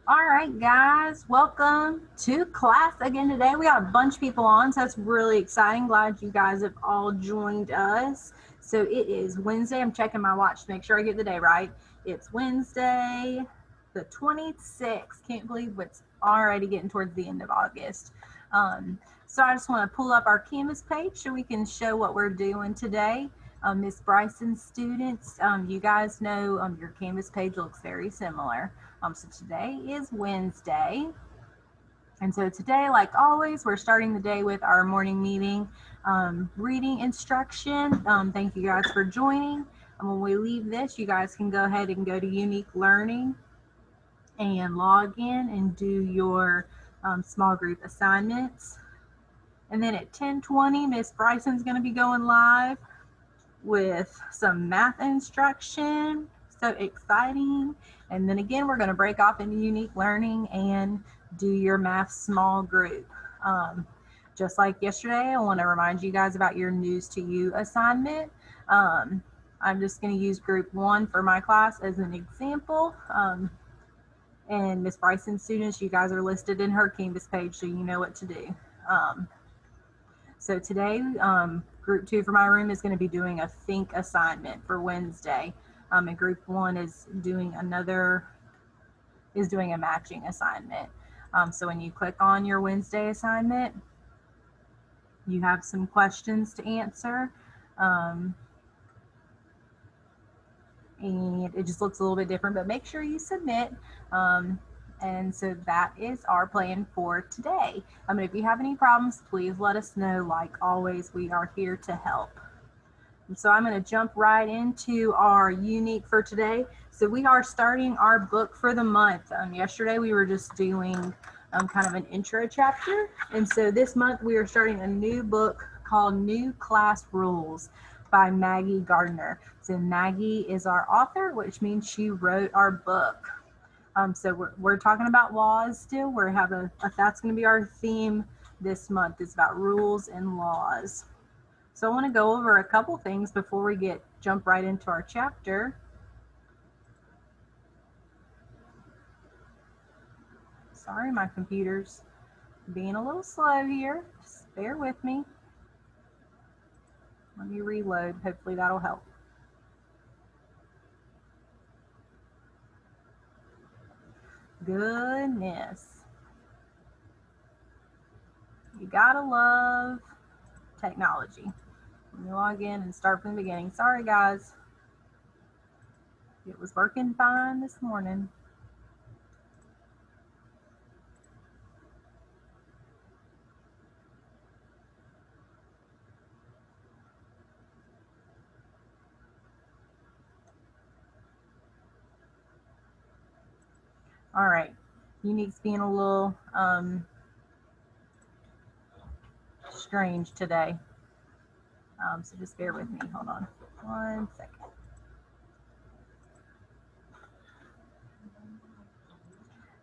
All right, guys, welcome to class again today. We got a bunch of people on, so that's really exciting. Glad you guys have all joined us. So it is Wednesday. I'm checking my watch to make sure I get the day right. It's Wednesday, the 26th. Can't believe it's already getting towards the end of August. So I just want to pull up our Canvas page so we can show what we're doing today. Miss Bryson's students, you guys know your Canvas page looks very similar. So today is Wednesday. And so today, like always, we're starting the day with our morning meeting reading instruction. Thank you guys for joining. And when we leave this, you guys can go ahead and go to Unique Learning and log in and do your small group assignments. And then at 10:20, Miss Bryson's going to be going live with some math instruction. So exciting. And then again, we're going to break off into Unique Learning and do your math small group. Just like yesterday, I want to remind you guys about your News to You assignment. I'm just going to use group 1 for my class as an example. And Miss Bryson's students, you guys are listed in her Canvas page, so you know what to do. So today, group 2 for my room is going to be doing a think assignment for Wednesday. And group 1 is doing a matching assignment. So when you click on your Wednesday assignment, you have some questions to answer. And it just looks a little bit different, but make sure you submit. And so that is our plan for today. If you have any problems, please let us know. Like always, we are here to help. And so I'm going to jump right into our unique for today. So we are starting our book for the month. Yesterday we were just doing kind of an intro chapter. And so this month we are starting a new book called New Class Rules by Maggie Gardner. So Maggie is our author, which means she wrote our book. So we're talking about laws still. That's going to be our theme this month. It's about rules and laws. So I want to go over a couple things before we jump right into our chapter. Sorry, my computer's being a little slow here. Just bear with me. Let me reload. Hopefully that'll help. Goodness. You gotta love technology. Let me log in and start from the beginning. Sorry, guys. It was working fine this morning. All right. Unique's being a little strange today. So just bear with me. Hold on 1 second.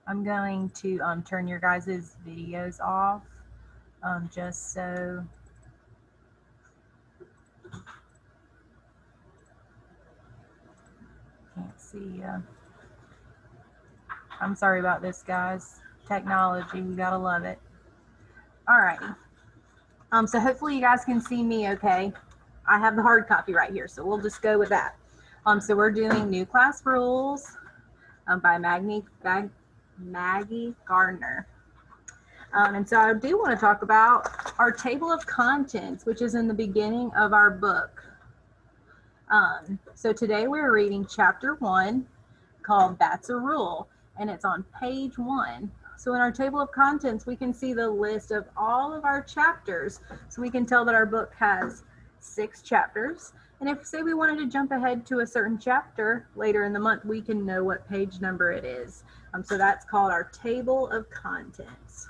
I'm going to turn your guys' videos off just so can't see. I'm sorry about this, guys. Technology, we gotta love it. All right. So hopefully you guys can see me okay. I have the hard copy right here, so we'll just go with that. So we're doing New Class Rules by Maggie Gardner. And so I do want to talk about our table of contents, which is in the beginning of our book. So today we're reading chapter 1 called That's a Rule, and it's on page 1. So in our table of contents, we can see the list of all of our chapters. So we can tell that our book has 6 chapters. And if, say, we wanted to jump ahead to a certain chapter later in the month, we can know what page number it is. So that's called our table of contents.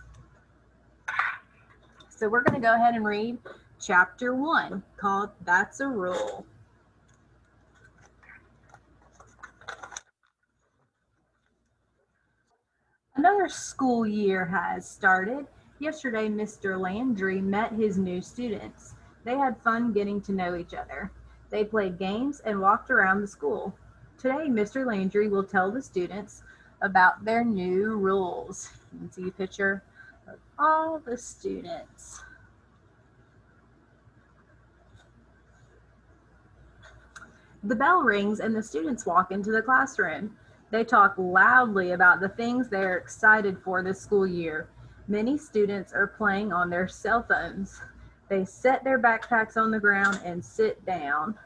So we're going to go ahead and read chapter 1 called That's a Rule. Another school year has started. Yesterday, Mr. Landry met his new students. They had fun getting to know each other. They played games and walked around the school. Today, Mr. Landry will tell the students about their new rules. You can see a picture of all the students. The bell rings and the students walk into the classroom. They talk loudly about the things they are excited for this school year. Many students are playing on their cell phones. They set their backpacks on the ground and sit down.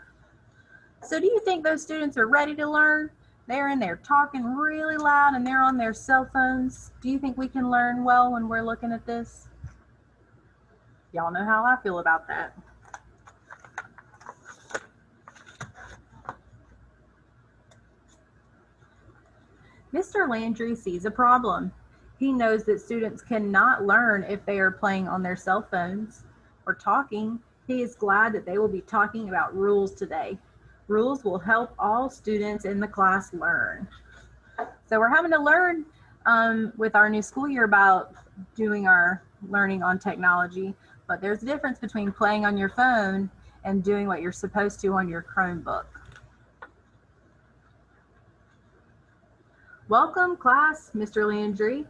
So do you think those students are ready to learn? They're in there talking really loud and they're on their cell phones. Do you think we can learn well when we're looking at this? Y'all know how I feel about that. Mr. Landry sees a problem. He knows that students cannot learn if they are playing on their cell phones or talking. He is glad that they will be talking about rules today. Rules will help all students in the class learn. So we're having to learn with our new school year about doing our learning on technology, but there's a difference between playing on your phone and doing what you're supposed to on your Chromebook. Welcome, class, Mr. Landry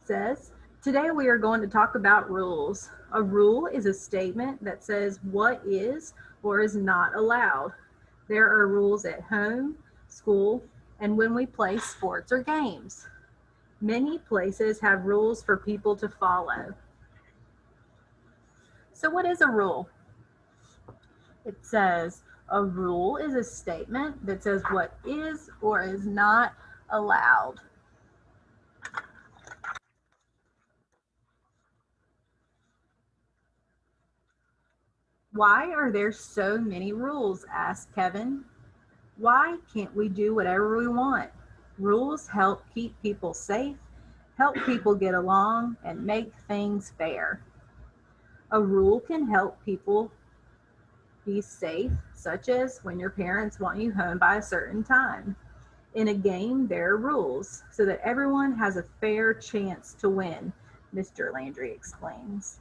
says. Today we are going to talk about rules. A rule is a statement that says what is or is not allowed. There are rules at home, school, and when we play sports or games. Many places have rules for people to follow. So what is a rule? It says a rule is a statement that says what is or is not allowed. Why are there so many rules? Asked Kevin. Why can't we do whatever we want? Rules help keep people safe, help people get along, and make things fair. A rule can help people be safe, such as when your parents want you home by a certain time. In a game, there are rules so that everyone has a fair chance to win, Mr. Landry explains.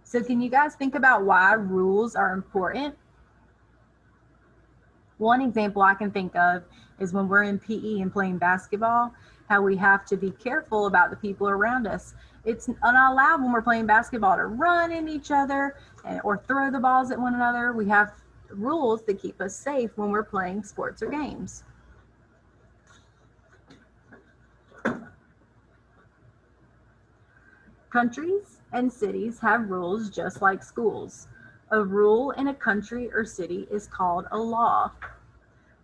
So can you guys think about why rules are important? One example I can think of is when we're in PE and playing basketball, how we have to be careful about the people around us. It's not allowed when we're playing basketball to run in each other or throw the balls at one another. We have rules that keep us safe when we're playing sports or games. Countries and cities have rules just like schools. A rule in a country or city is called a law.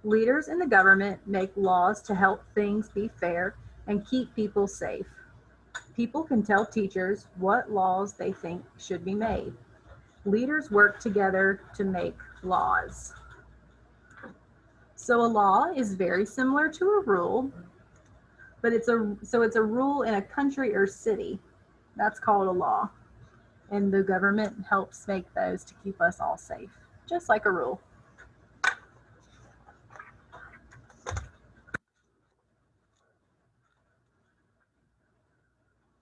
Leaders in the government make laws to help things be fair and keep people safe. People can tell teachers what laws they think should be made. Leaders work together to make laws. So a law is very similar to a rule, but it's a rule in a country or city. That's called a law. And the government helps make those to keep us all safe, just like a rule.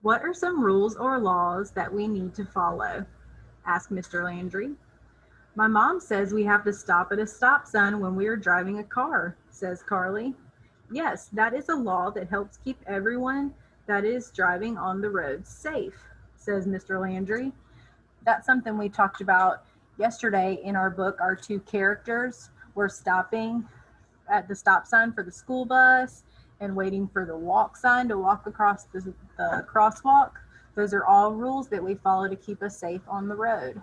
What are some rules or laws that we need to follow? Asked Mr. Landry. My mom says we have to stop at a stop sign when we are driving a car, says Carly. Yes, that is a law that helps keep everyone that is driving on the road safe, says Mr. Landry. That's something we talked about yesterday in our book. Our two characters were stopping at the stop sign for the school bus and waiting for the walk sign to walk across the crosswalk. Those are all rules that we follow to keep us safe on the road.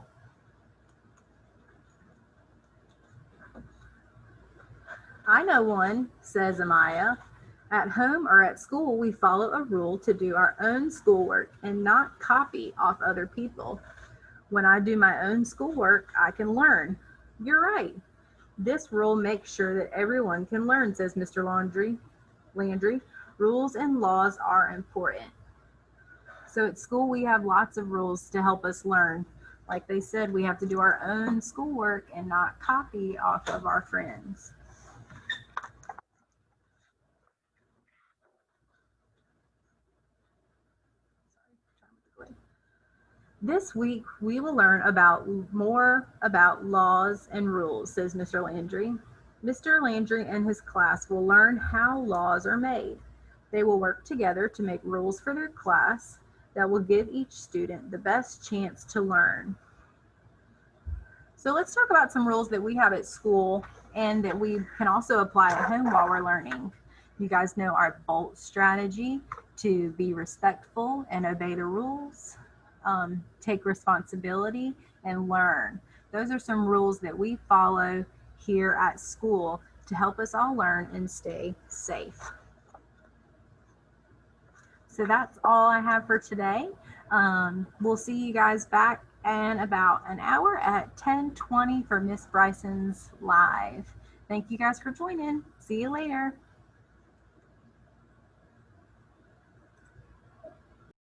I know one, says Amaya. At home or at school, we follow a rule to do our own schoolwork and not copy off other people. When I do my own schoolwork, I can learn. You're right. This rule makes sure that everyone can learn, says Mr. Landry. Rules and laws are important. So at school, we have lots of rules to help us learn. Like they said, we have to do our own schoolwork and not copy off of our friends. This week, we will learn more about laws and rules, says Mr. Landry. Mr. Landry and his class will learn how laws are made. They will work together to make rules for their class that will give each student the best chance to learn. So let's talk about some rules that we have at school and that we can also apply at home while we're learning. You guys know our BOLT strategy: to be respectful and obey the rules, take responsibility, and learn. Those are some rules that we follow here at school to help us all learn and stay safe. So that's all I have for today. We'll see you guys back in about an hour at 10:20 for Miss Bryson's live. Thank you guys for joining. See you later.